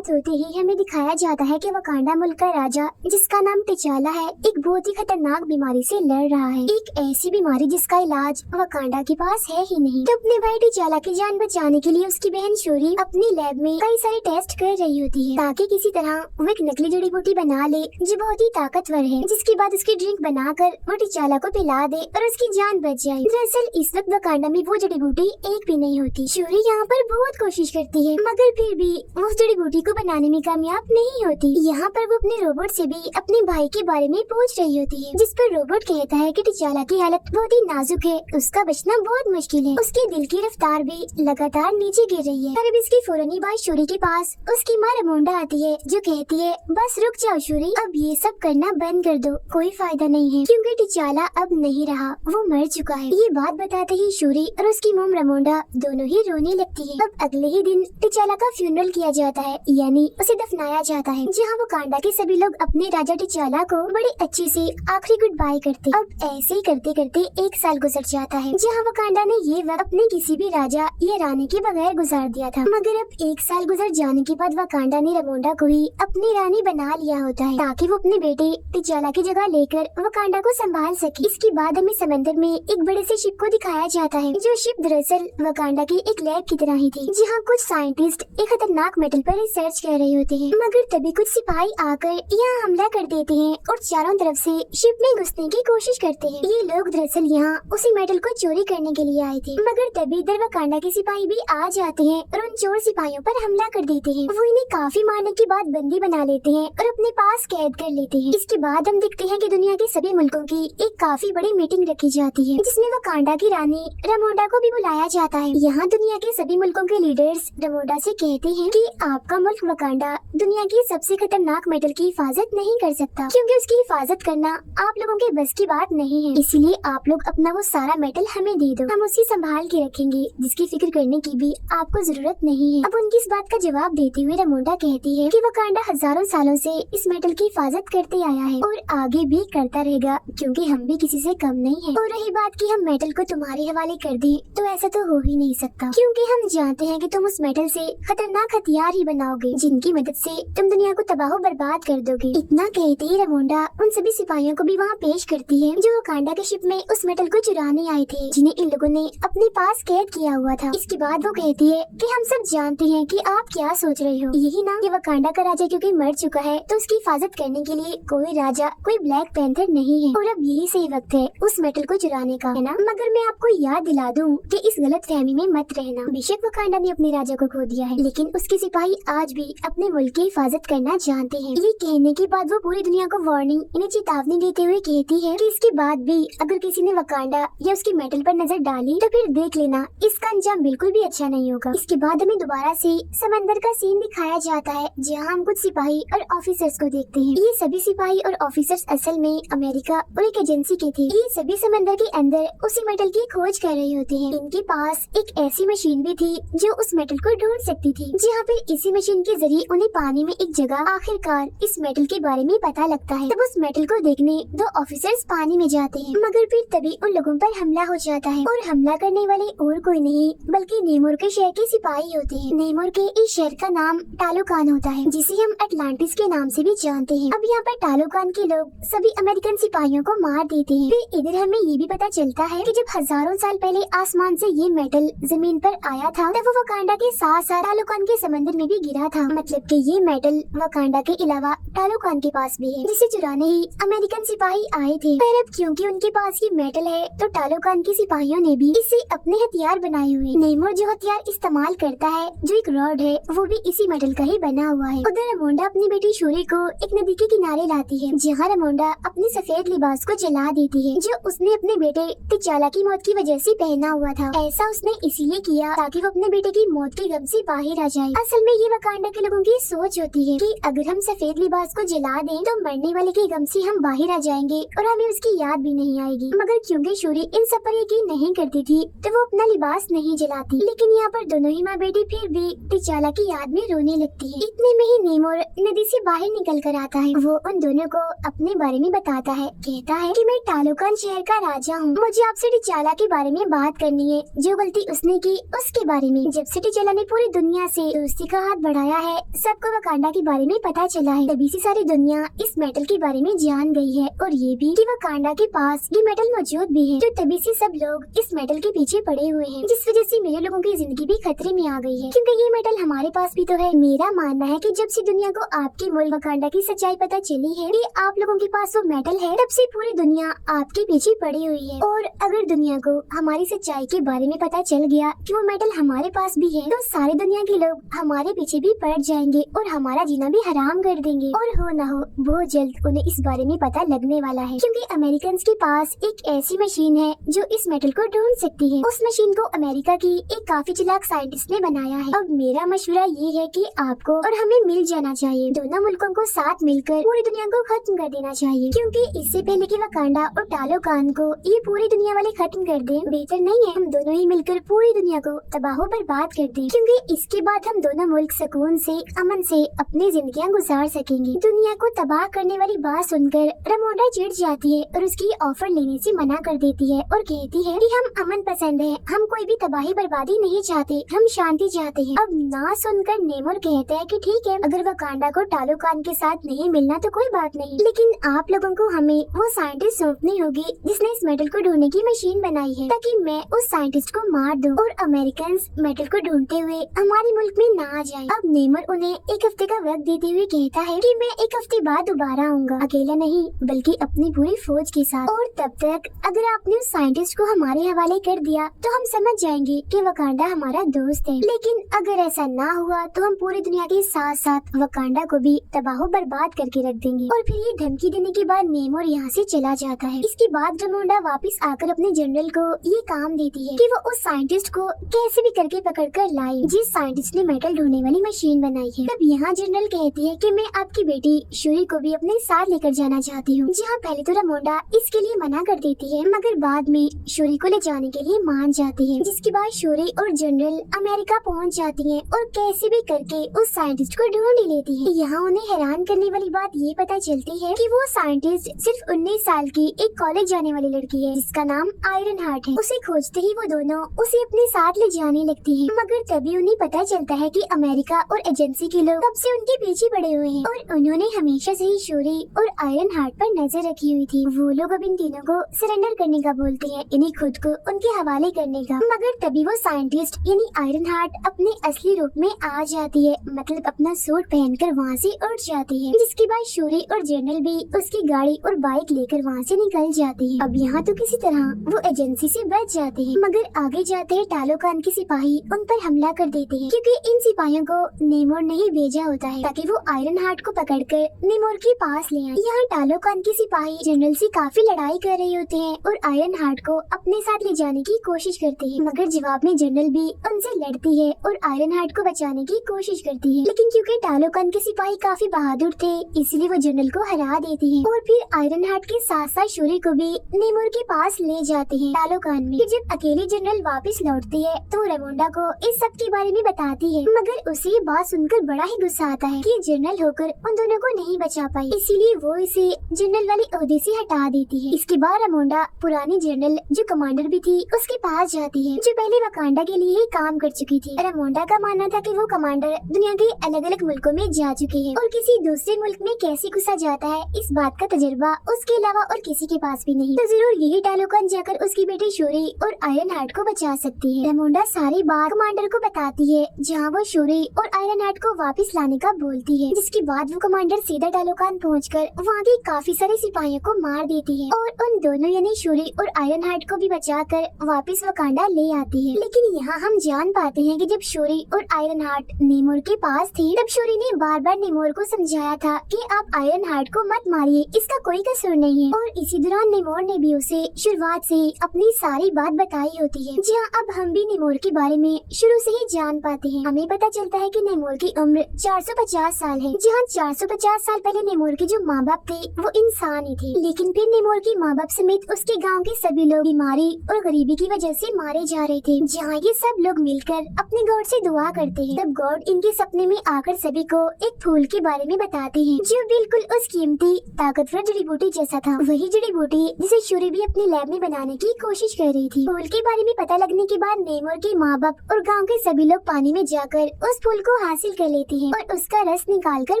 शुरुआत होते ही हमें दिखाया जाता है कि वकांडा मुल्क का राजा, जिसका नाम टिचाला है, एक बहुत ही खतरनाक बीमारी से लड़ रहा है। एक ऐसी बीमारी जिसका इलाज वकांडा के पास है ही नहीं। तो अपने भाई टिचाला की जान बचाने के लिए उसकी बहन शूरी अपनी लैब में कई सारे टेस्ट कर रही होती है, ताकि किसी तरह वो एक नकली जड़ी बूटी बना ले जो बहुत ही ताकतवर है, जिसके बाद उसकी ड्रिंक बनाकर वो टिचाला को पिला दे और उसकी जान बच जाए। दरअसल इस वक्त वकांडा में वो जड़ी बूटी एक भी नहीं होती। शूरी यहाँ पर बहुत कोशिश करती है, मगर फिर भी वो उस जड़ी बूटी को बनाने में कामयाब नहीं होती। यहाँ पर वो अपने रोबोट से भी अपने भाई के बारे में पूछ रही होती है, जिस पर रोबोट कहता है कि टिचाला की हालत बहुत ही नाजुक है, उसका बचना बहुत मुश्किल है, उसके दिल की रफ्तार भी लगातार नीचे गिर रही है। और अब इसकी फौरन ही बाद शूरी के पास उसकी माँ रमोंडा आती है, जो कहती है बस रुक जाओ शूरी, अब ये सब करना बंद कर दो, कोई फायदा नहीं है, क्योंकि टिचाला अब नहीं रहा, वो मर चुका है। ये बात बताते ही शूरी और उसकी मोम रमोंडा दोनों ही रोने लगती है। अब अगले ही दिन टिचाला का फ्यूनरल किया जाता है, यानी उसे दफनाया जाता है, जहाँ वकांडा के सभी लोग अपने राजा टिचाला को बड़े अच्छे से आखिरी गुड बाय करते। अब ऐसे ही करते करते एक साल गुजर जाता है, जहाँ वकांडा ने ये वक्त अपने किसी भी राजा या रानी के बगैर गुजार दिया था। मगर अब एक साल गुजर जाने के बाद वकांडा ने रमोंडा को ही अपनी रानी बना लिया होता है, ताकि वो अपने बेटे टिचाला की जगह लेकर वकांडा को संभाल सके। इसके बाद हमें समंदर में एक बड़े से शिप को दिखाया जाता है, जो शिप दरअसल वकांडा की एक लैब की तरह ही थी, जहाँ कुछ साइंटिस्ट एक खतरनाक मेटल पर रिसर्च कर रहे होते हैं। मगर तभी कुछ सिपाही आकर यहाँ हमला कर देते हैं और चारों तरफ से शिप में घुसने की कोशिश करते हैं। ये लोग दरअसल यहाँ उसी मेटल को चोरी करने के लिए आए थे, मगर तभी इधर वकांडा के सिपाही भी आ जाते हैं और उन चोर सिपाहियों पर हमला कर देते हैं। वो इन्हें काफी मारने के बाद बंदी बना लेते हैं और अपने पास कैद कर लेते हैं। इसके बाद हम देखते हैं कि दुनिया के सभी मुल्कों की एक काफी बड़ी मीटिंग रखी जाती है, जिसमें वकांडा की रानी रमोंडा को भी बुलाया जाता है। यहाँ दुनिया के सभी मुल्कों के लीडर्स रमोंडा से कहते हैं कि आपका मुल्क वकांडा दुनिया की सबसे खतरनाक मेटल की हिफाजत नहीं कर सकता, क्योंकि उसकी हिफाजत करना आप लोगों के बस की बात नहीं है। इसीलिए आप लोग अपना वो सारा मेटल हमें दे दो, हम उसे संभाल के रखेंगे, जिसकी फिक्र करने की भी आपको जरूरत नहीं है। अब उनकी इस बात का जवाब देते हुए रमोंडा कहती है कि वकांडा हजारों सालों से इस मेटल की हिफाजत करते आया है और आगे भी करता रहेगा, क्योंकि हम भी किसी से कम नहीं है। और रही बात कि हम मेटल को तुम्हारे हवाले कर दें, तो ऐसा तो हो ही नहीं सकता, क्योंकि हम जानते हैं कि तुम उस मेटल से खतरनाक हथियार ही बनाओगे, जिनकी मदद से तुम दुनिया को तबाह बर्बाद कर दोगे। इतना कहते ही रमोंडा उन सभी सिपाहियों को भी वहाँ पेश करती है, जो वकांडा के शिप में उस मेटल को चुराने आए थे, जिन्हें इन लोगों ने अपने पास कैद किया हुआ था। इसके बाद वो कहती है कि हम सब जानते हैं कि आप क्या सोच रहे हो, यही ना कि वकांडा का राजा क्योंकि मर चुका है तो उसकी हिफाजत करने के लिए कोई राजा, कोई ब्लैक पैंथर नहीं है, और अब यही सही वक्त है उस मेटल को चुराने का, है ना। मगर मैं आपको याद दिला दूं कि इस गलत फहमी में मत रहना। बेशक वकांडा ने अपने राजा को खो दिया है, लेकिन उसके सिपाही आज भी अपने मुल्क की हिफाजत करना जानते हैं। ये कहने के बाद वो पूरी दुनिया को वार्निंग, इन्हें चेतावनी देते हुए कहती है कि इसके बाद भी अगर किसी ने वकांडा या उसकी मेटल पर नजर डाली तो फिर देख लेना, इसका अंजाम बिल्कुल भी अच्छा नहीं होगा। इसके बाद हमें दोबारा से समंदर का सीन दिखाया जाता है, जहाँ हम कुछ सिपाही और ऑफिसर्स को देखते हैं। ये सभी सिपाही और ऑफिसर्स असल में अमेरिका और एक एजेंसी के थे। ये सभी समंदर के अंदर उसी मेटल की खोज कर रहे होते हैं। इनके पास एक ऐसी मशीन भी थी जो उस मेटल को ढूंढ सकती थी, जहाँ पे इसी मशीन के जरिए उन्हें पानी में एक जगह आखिरकार इस मेटल के बारे में पता लगता है। तब उस मेटल को देखने दो ऑफिसर्स पानी में जाते हैं, मगर फिर तभी उन लोगों पर हमला हो जाता है, और हमला करने वाले और कोई नहीं बल्कि नेमोर के शहर के सिपाही होते हैं। नेमोर के इस शहर का नाम टालोकान होता है, जिसे हम अटलांटिस के नाम से भी जानते हैं। अब यहाँ पर टालोकान के लोग सभी अमेरिकन सिपाहियों को मार देते हैं। फिर इधर हमें ये भी पता चलता है कि जब हजारों साल पहले आसमान से ये मेटल जमीन पर आया था, तब वो वकांडा के साथ साथ टालोकान के समंदर में भी गिरा था। मतलब कि ये मेटल वकांडा के अलावा टालोकान के पास भी है, जिसे चुराने ही अमेरिकन सिपाही आए थे। पर अब क्योंकि उनके पास ये मेटल है, तो टालोकान के सिपाहियों ने भी इसे अपने हथियार बनाए हुए। नेमोर जो हथियार इस्तेमाल करता है, जो एक रॉड है, वो भी इसी मेटल का ही बना हुआ है। उधर रमोंडा अपनी बेटी शूरी को एक नदी के किनारे लाती है, जहाँ रमोंडा अपने सफेद लिबास को जला देती है, जो उसने अपने बेटे टिचाला की मौत की वजह से पहना हुआ था। ऐसा उसने इसीलिए किया ताकि वो अपने बेटे की मौत के गम से बाहर आ जाए। असल में ये वकांडा के लोगों की सोच होती है कि अगर हम सफेद लिबास को जला दें तो मरने वाले के गम से हम बाहर आ जाएंगे और हमें उसकी याद भी नहीं आएगी। मगर क्योंकि शूरी इन सब पर यकीन नहीं करती थी, तो वो अपना लिबास नहीं जलाती। लेकिन यहाँ पर दोनों ही माँ बेटी फिर भी टिचाला की याद में रोने लगती है। इतने में ही नेमोर नदी से बाहर निकल कर आता है। वो उन दोनों को अपने बारे में बताता है, कहता है कि मैं टालोकान शहर का राजा हूँ, मुझे आपसे टिचाला के बारे में बात करनी है, जो गलती उसने की उसके बारे में। जब से टिचाला ने पूरी दुनिया से दोस्ती का हाथ बढ़ाया आया है, सबको वकांडा के बारे में पता चला है, तभी से सारी दुनिया इस मेटल के बारे में जान गई है और ये भी कि वकांडा के पास ये मेटल मौजूद भी है। तो तभी से सब लोग इस मेटल के पीछे पड़े हुए हैं, जिस वजह से मेरे लोगों की जिंदगी भी खतरे में आ गई है, क्योंकि ये मेटल हमारे पास भी तो है। मेरा मानना है कि जब से दुनिया को आपके मुल्क वकांडा की सच्चाई पता चली है कि आप लोगों के पास वो मेटल है, तब से पूरी दुनिया आपके पीछे पड़ी हुई है। और अगर दुनिया को हमारी सच्चाई के बारे में पता चल गया कि वो मेटल हमारे पास भी है, तो सारी दुनिया के लोग हमारे पीछे भी पड़ जाएंगे और हमारा जीना भी हराम कर देंगे। और हो ना हो बहुत जल्द उन्हें इस बारे में पता लगने वाला है, क्योंकि अमेरिकन के पास एक ऐसी मशीन है जो इस मेटल को ढूंढ सकती है। उस मशीन को अमेरिका की एक काफी चालाक साइंटिस्ट ने बनाया है। अब मेरा मशवरा ये है कि आपको और हमें मिल जाना चाहिए, दोनों मुल्कों को साथ मिलकर पूरी दुनिया को खत्म कर देना चाहिए, क्योंकि इससे पहले कि वकांडा और टालोकान को ये पूरी दुनिया वाले खत्म कर दें, बेहतर नहीं है हम दोनों ही मिलकर पूरी दुनिया को तबाह बर्बाद कर दें, क्योंकि इसके बाद हम दोनों मुल्क सुकून से अमन से अपनी जिंदगियां गुजार सकेंगे। दुनिया को तबाह करने वाली बात सुनकर रमोंडा चिढ़ जाती है और उसकी ऑफर लेने से मना कर देती है और कहती है कि हम अमन पसंद है, हम कोई भी तबाही बर्बादी नहीं चाहते, हम शांति चाहते हैं। अब ना सुनकर नेमोर कहता है कि ठीक है, अगर वकांडा को टालोकान के साथ नहीं मिलना तो कोई बात नहीं, लेकिन आप लोगों को हमें वो साइंटिस्ट सौंपनी होगी जिसने इस मेटल को ढूंढने की मशीन बनाई है, ताकि मैं उस साइंटिस्ट को मार दूं और अमेरिकन मेटल को ढूंढते हुए हमारे मुल्क में ना आ जाए। अब नेमर उन्हें एक हफ्ते का वक्त देते हुए कहता है कि मैं एक हफ्ते बाद दोबारा आऊंगा, अकेला नहीं बल्कि अपनी पूरी फौज के साथ, और तब तक अगर आपने उस साइंटिस्ट को हमारे हवाले कर दिया तो हम समझ जाएंगे कि वकांडा हमारा दोस्त है, लेकिन अगर ऐसा ना हुआ तो हम पूरी दुनिया के साथ साथ वकांडा को भी तबाह बर्बाद करके रख देंगे। और फिर ये धमकी देने के बाद नेमोर यहाँ से चला जाता है। इसके बाद रमोंडा वापस आकर अपने जनरल को ये काम देती है कि वो उस साइंटिस्ट को कैसे भी करके पकड़ कर लाए जिस साइंटिस्ट ने मेटल ढूंढने वाली मशीन बनाई है। तब यहाँ जनरल कहती है कि मैं आपकी बेटी शूरी को भी अपने साथ लेकर जाना चाहती हूँ, जहाँ पहले तो रमोंडा इसके लिए मना कर देती है, मगर बाद में शूरी को ले जाने के लिए मान जाती है। जिसके बाद शूरी और जनरल अमेरिका पहुँच जाती है और कैसे भी करके उस साइंटिस्ट को ढूंढ ही लेती है। यहाँ उन्हें हैरान करने वाली बात ये पता चलती है कि वो साइंटिस्ट सिर्फ 19 साल की एक कॉलेज जाने वाली लड़की है जिसका नाम आयरन हार्ट है। उसे खोजते ही वो दोनों उसे अपने साथ ले जाने लगती हैं, मगर तभी उन्हें पता चलता है कि अमेरिका और एजेंसी के लोग कब से उनके पीछे पड़े हुए हैं और उन्होंने हमेशा से ही शूरी और आयरन हार्ट पर नजर रखी हुई थी। वो लोग अब इन तीनों को सरेंडर करने का बोलते हैं, इन्हें खुद को उनके हवाले करने का, मगर तभी वो साइंटिस्ट यानी आयरन हार्ट अपने असली रूप में आ जाती है, मतलब अपना सूट पहनकर वहाँ से उठ जाती है। जिसके बाद शूरी और जनरल भी उसकी गाड़ी और बाइक लेकर वहाँ से निकल जाती है। अब यहाँ तो किसी तरह वो एजेंसी से बच जाते हैं, मगर आगे जाते हैं टालोकान के सिपाही उन पर हमला कर देते हैं, क्योंकि इन सिपाहियों को नेमोर ने ही भेजा होता है ताकि वो आयरन हार्ट को पकड़कर नेमोर के पास ले आए। यहाँ टालोकान के सिपाही जनरल से काफी लड़ाई कर रहे होते हैं और आयरन हार्ट को अपने साथ ले जाने की कोशिश करते हैं, मगर जवाब में जनरल भी उनसे लड़ती है और आयरन हार्ट को बचाने की कोशिश करती है। लेकिन क्योंकि टालोकान के सिपाही काफी बहादुर थे, इसलिए वो जनरल को हरा देती है और फिर आयरन हार्ट के साथ साथ शूरी को भी नेमोर के पास ले जाते हैं टालोकान में। फिर जब अकेली जनरल वापस लौटती है तो रमोंडा को इस सब के बारे में बताती है, मगर उसे ये बात सुनकर बड़ा ही गुस्सा आता है कि जनरल होकर उन दोनों को नहीं बचा पाई, इसीलिए वो इसे जनरल वाले ओहदे से हटा देती है। इसके बाद रमोंडा पुरानी जनरल जो कमांडर भी थी उसके पास जाती है, जो पहले वकांडा के लिए ही काम कर चुकी थी। रमोंडा का मानना था कि वो कमांडर दुनिया के अलग अलग मुल्कों में जा चुके हैं और किसी दूसरे मुल्क में कैसे घुसा जाता है इस बात का तजुर्बा उसके अलावा और किसी के पास भी नहीं, तो जरूर यही टालोकान जाकर उसकी बेटी शूरी और आयरन हार्ट को बचा सकती है। रमोंडा सारी बात कमांडर को बताती है, जहाँ वो शूरी और आयरन हार्ट को वापस लाने का बोलती है। जिसके बाद वो कमांडर सीधा टालोकान पहुंचकर वहाँ के काफी सारे सिपाहियों को मार देती है और उन दोनों यानी शूरी और आयरन हार्ट को भी बचाकर वापस वकांडा ले आती है। लेकिन यहाँ हम जान पाते हैं कि जब शूरी और आयरन हार्ट नेमोर के पास थी, तब शूरी ने बार बार नेमोर को समझाया था कि आप आयरन हार्ट को मत मारिए, इसका कोई कसूर नहीं है। और इसी दौरान नेमोर ने भी उसे शुरुआत से अपनी सारी बात बताई होती है, जहाँ अब हम भी नेमोर के बारे में शुरू से ही जान पाते हैं। हमें पता चलता है कि नेमोर की उम्र 450 साल है, जहाँ 450 साल पहले नेमोर के जो माँ बाप थे वो इंसान ही थे, लेकिन फिर नेमोर के माँ बाप समेत उसके गाँव के सभी लोग बीमारी और गरीबी की वजह से मारे जा रहे थे। जहाँ ये सब लोग मिलकर अपने गॉड से दुआ करते हैं, तब गॉड इनके सपने में आकर सभी को एक फूल के बारे में बताते हैं जो बिल्कुल उस कीमती ताकतवर जड़ी बूटी जैसा था, वही जड़ी बूटी जिसे शूरी भी अपने लैब में बनाने की कोशिश कर रही थी। फूल के बारे में पता लगने के बाद नेमोर के माँ बाप और गांव के सभी लोग पानी में जाकर उस फूल को हासिल कर लेते हैं और उसका रस निकाल कर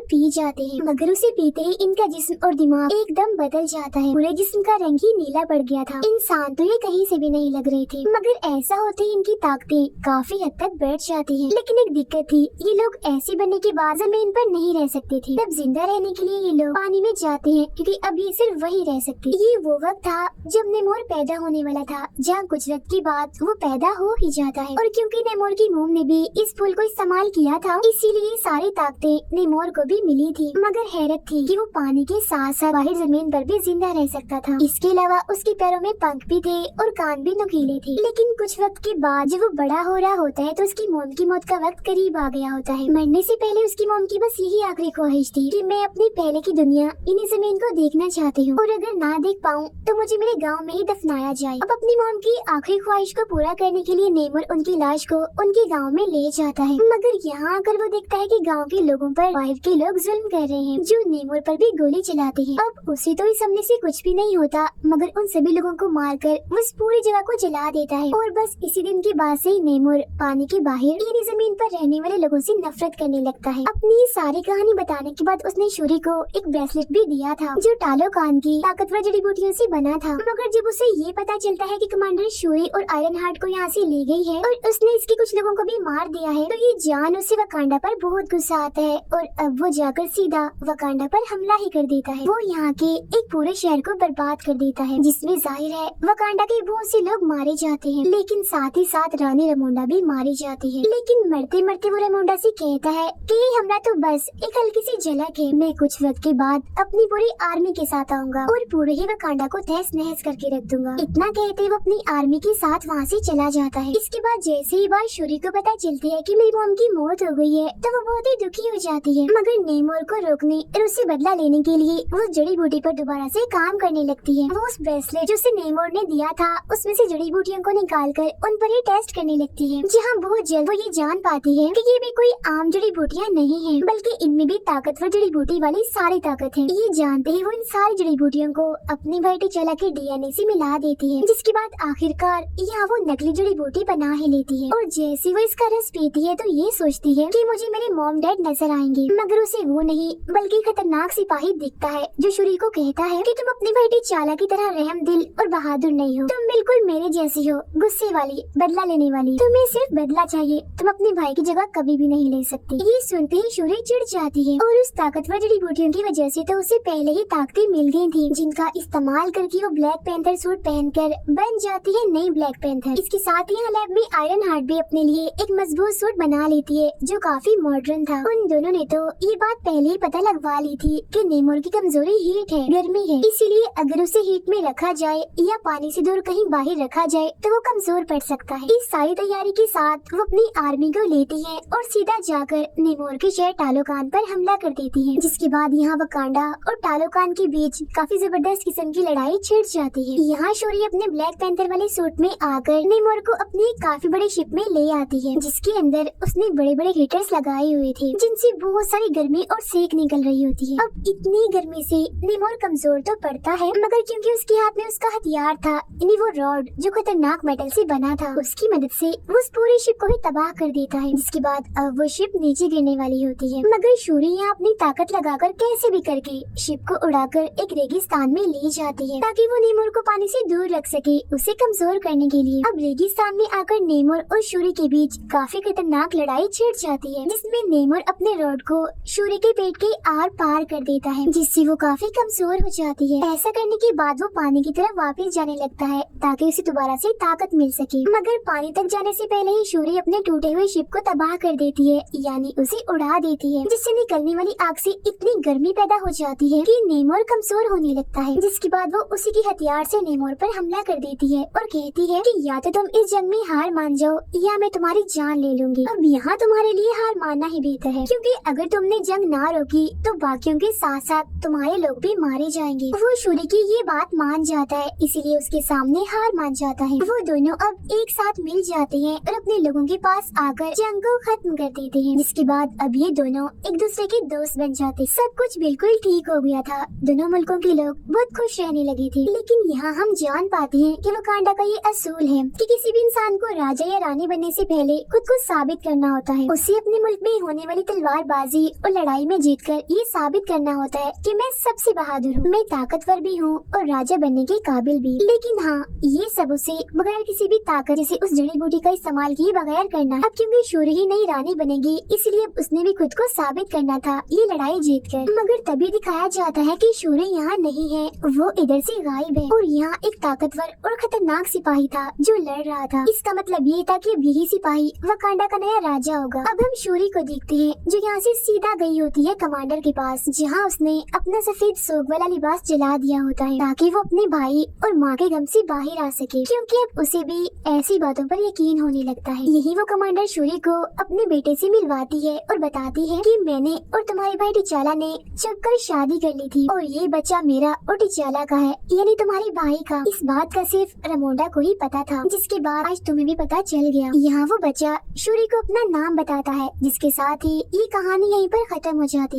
पी जाते हैं, मगर उसे पीते ही इनका जिस्म और दिमाग एकदम बदल जाता है। पूरे जिस्म का रंग ही नीला पड़ गया था। इंसान तो ये कहीं से भी नहीं लग रहे थे, मगर ऐसा होते ही इनकी ताकतें काफी हद तक बढ़ जाती हैं। लेकिन एक दिक्कत थी, ये लोग ऐसे बनने के बाद जमीन पर नहीं रह सकते थे। तब जिंदा रहने के लिए ये लोग पानी में जाते हैं, क्योंकि अब ये सिर्फ वही रह सकते। ये वो वक्त था जब नेमोर पैदा होने वाला था, जहाँ कुछ वक्त के बाद वो पैदा हो ही जाता है। और क्योंकि नेमोर की मोम ने भी इस फूल को इस्तेमाल किया था, इसीलिए सारी ताकतें नेमोर को भी मिली थी। मगर हैरत थी कि वो पानी के साथ साथ बाहर जमीन पर भी जिंदा रह सकता था। इसके अलावा उसके पैरों में पंख भी थे और कान भी नुकीले थे। लेकिन कुछ वक्त के बाद जब वो बड़ा हो रहा होता है तो उसकी मोम की मौत का वक्त करीब आ गया होता है। मरने से पहले उसकी मोम की बस यही आखिरी ख्वाहिश थी कि मैं अपनी पहले की दुनिया इन्हीं जमीन को देखना चाहती हूँ, और अगर ना देख पाऊँ तो मुझे मेरे गांव में ही दफनाया जाए। अब अपनी मोम की आखिरी ख्वाहिश को पूरा करने के लिए नेमोर उनकी लाश को उनके गांव में ले जाता है। मगर यहाँ आकर वो देखता है कि गांव के लोगों पर वाइफ के लोग जुल्म कर रहे हैं, जो नेमोर पर भी गोली चलाते हैं। अब उसे तो इस सामने से कुछ भी नहीं होता, मगर उन सभी लोगों को मारकर वो इस पूरी जगह को जला देता है। और बस इसी दिन के बाद से ही नेमोर पानी के बाहर यानी जमीन पर रहने वाले लोगों से नफरत करने लगता है। अपनी सारी कहानी बताने के बाद उसने शूरी को एक ब्रेसलेट भी दिया था, जो टालोकान की ताकतवर जड़ी बूटियों से बना था। मगर जब उसे ये पता चलता है कि कमांडर शूरी और आयरन हार्ट को यहाँ से ले गई है और उसने इसके कुछ लोगों को भी मार दिया है, तो ये जान उसे वकांडा पर बहुत गुस्सा आता है और अब वो जाकर सीधा वकांडा पर हमला ही कर देता है। वो यहाँ के एक पूरे शहर को बर्बाद कर देता है, जिसमें जाहिर है वकांडा के बहुत से लोग मारे जाते हैं, लेकिन साथ ही साथ रानी रमोंडा भी मारी जाती है। लेकिन मरते मरते वो रमोंडा से कहता है कि ये हमला तो बस एक हल्की सी झलक है, मैं कुछ वक्त के बाद अपनी पूरी आर्मी के साथ आऊंगा और पूरे ही वकांडा को तहस नहस करके रख दूंगा। इतना कहते वो अपनी आर्मी के साथ वहाँ से चला जाता है। इसके बाद जैसे ही बात शूरी को पता चलती है कि मेरी मॉम की मौत हो गई है, तो वो बहुत ही दुखी हो जाती है। मगर नेमोर को रोकने और उससे बदला लेने के लिए वो जड़ी बूटी पर दोबारा से काम करने लगती है। वो उस ब्रेसलेट जो उसे नेमोर ने दिया था, उसमें से जड़ी बूटियों को निकाल कर उन पर ही टेस्ट करने लगती है, जहाँ बहुत जल्द वो ये जान पाती है कि ये भी कोई आम जड़ी बूटियाँ नहीं है, बल्कि इनमें भी ताकतवर जड़ी बूटी वाली सारी ताकत है। ये जानते ही वो इन सारी जड़ी बूटियों को अपनी भाई टिचाला के डीएनए से मिला देती है, जिसके बाद आखिरकार यहाँ वो नकली जड़ी बूटी बना ही लेती है। और जैसे वो इसका रस पीती है तो ये सोचती है कि मुझे मेरे मॉम डैड नजर आएंगे, मगर उसे वो नहीं बल्कि खतरनाक सिपाही दिखता है, जो शूरी को कहता है कि तुम अपनी भाई टिचाला की तरह रहम दिल और बहादुर नहीं हो, तुम बिल्कुल मेरे जैसी हो, गुस्से वाली, बदला लेने वाली। तुम्हें सिर्फ बदला चाहिए, तुम अपने भाई की जगह कभी भी नहीं ले सकती। ये सुनते ही शूरी चिढ़ जाती है और उस ताकतवर जड़ी बूटियों की वजह से तो उसे पहले ही ताकतें मिल गई थी, जिनका इस्तेमाल करके वो ब्लैक पैंथर सूट पहनकर बन जाती है नई ब्लैक पैंथर। इसके साथ ही लैब में आयरन हार्ट भी अपने लिए एक मजबूत सूट बना लेती है, जो काफी मॉडर्न था। उन दोनों ने तो ये बात पहले ही पता लगवा ली थी कि नेमोर की कमजोरी हीट है, गर्मी है, इसीलिए अगर उसे हीट में रखा जाए या पानी से दूर कहीं बाहर रखा जाए तो वो कमजोर पड़ सकता है। इस सारी तैयारी के साथ वो अपनी आर्मी को लेती है और सीधा जाकर नेमोर के शहर टालोकान पर हमला कर देती है, जिसके बाद यहाँ वकांडा और टालोकान के बीच काफी जबरदस्त किस्म की लड़ाई छिड़ जाती है। यहाँ शूरी अपने ब्लैक पैंथर वाले सूट में आकर नेमोर को अपनी काफी बड़ी शिप में ले आती है, जिसके अंदर उसने बड़े बड़े हीटर्स लगाए हुए थे, जिनसे बहुत सारी गर्मी और सेक निकल रही होती है। अब इतनी गर्मी से नेमोर कमजोर तो पड़ता है, मगर क्योंकि उसके हाथ में उसका हथियार था, यानी वो रॉड जो खतरनाक मेटल से बना था, उसकी मदद से वो उस पूरी शिप को ही तबाह कर देता है। जिसके बाद अब वो शिप नीचे गिरने वाली होती है, मगर शूरी यहाँ अपनी ताकत लगाकर कैसे भी करके शिप को उड़ाकर एक रेगिस्तान में ले जाती है, ताकि वो नेमोर को पानी से दूर रख सके, उसे कमजोर करने के लिए। अब रेगिस्तान में आकर नेमोर और शूरी के बीच काफी खतरनाक लड़ाई छिड़ जाती है, जिसमें नेमोर अपने रॉड को शूरी के पेट के आर पार कर देता है, जिससे वो काफी कमजोर हो जाती है। ऐसा करने के बाद वो पानी की तरफ वापस जाने लगता है, ताकि उसे दोबारा से ताकत मिल सके। मगर पानी तक जाने से पहले ही शूरी अपने टूटे हुए शिप को तबाह कर देती है, यानी उसे उड़ा देती है, जिससे निकलने वाली आग से इतनी गर्मी पैदा हो जाती है कि नेमोर कमजोर होने लगता है। जिसके बाद वो उसी के हथियार से नेमोर पर हमला कर देती है और कहती है कि या तो तुम इस जंग में हार मान जाओ या मैं तुम्हारी जान ले लूंगी। अब यहाँ तुम्हारे लिए हार मानना ही बेहतर है, क्योंकि अगर तुमने जंग ना रोकी तो बाकियों के साथ साथ तुम्हारे लोग भी मारे जाएंगे। वो शूरी की ये बात मान जाता है, इसीलिए उसके सामने हार मान जाता है। वो दोनों अब एक साथ मिल जाते हैं और अपने लोगों के पास आकर जंग को खत्म कर देते हैं, जिसके बाद अब ये दोनों एक दूसरे के दोस्त बन जाते। सब कुछ बिल्कुल ठीक हो गया था, दोनों मुल्कों के लोग बहुत खुश रहने लगे थे। लेकिन यहाँ हम जान पाते हैं कि वकांडा का ये असूल है कि किसी भी इंसान को राजा या रानी बनने से पहले खुद को साबित करना होता है। उसे अपने मुल्क में होने वाली तलवारबाजी और लड़ाई में जीतकर ये साबित करना होता है कि मैं सबसे बहादुर हूँ, मैं ताकतवर भी हूँ और राजा बनने के काबिल भी। लेकिन हाँ, ये सब उसे बगैर किसी भी ताकत जैसे उस जड़ी बूटी का इस्तेमाल किए बगैर करना। अब क्योंकि शूरी ही नई रानी बनेगी, इसलिए उसने भी खुद को साबित करना था ये लड़ाई जीतकर। मगर तभी दिखाया जाता है कि शूरी यहाँ नहीं है, वो इधर से गायब है और यहाँ एक ताकतवर और खतरनाक सिपाही था जो लड़ रहा था। इसका मतलब ये था कि अब यही सिपाही वकांडा का नया राजा होगा। अब हम शूरी को देखते हैं जो यहाँ से सीधा गई होती है कमांडर के पास, जहाँ उसने अपना सफेद सोग वाला लिबास जला दिया होता है ताकि वो अपने भाई और माँ के गम से बाहर आ सके, क्योंकि अब उसे भी ऐसी बातों पर यकीन होने लगता है। यही वो कमांडर शूरी को अपने बेटे से मिलवाती है और बताती है कि मैंने और तुम्हारे भाई टिचाला ने जमकर शादी कर ली थी और ये बच्चा मेरा और टिचाला का है, यानी तुम्हारे भाई का। इस बात का सिर्फ रमोंडा को ही पता था, जिसके बाद आज तुम्हें भी पता चल गया। यहाँ वो बच्चा शूरी को अपना नाम बताता है, जिसके साथ ही ये कहानी यहीं पर खत्म हो जाती है।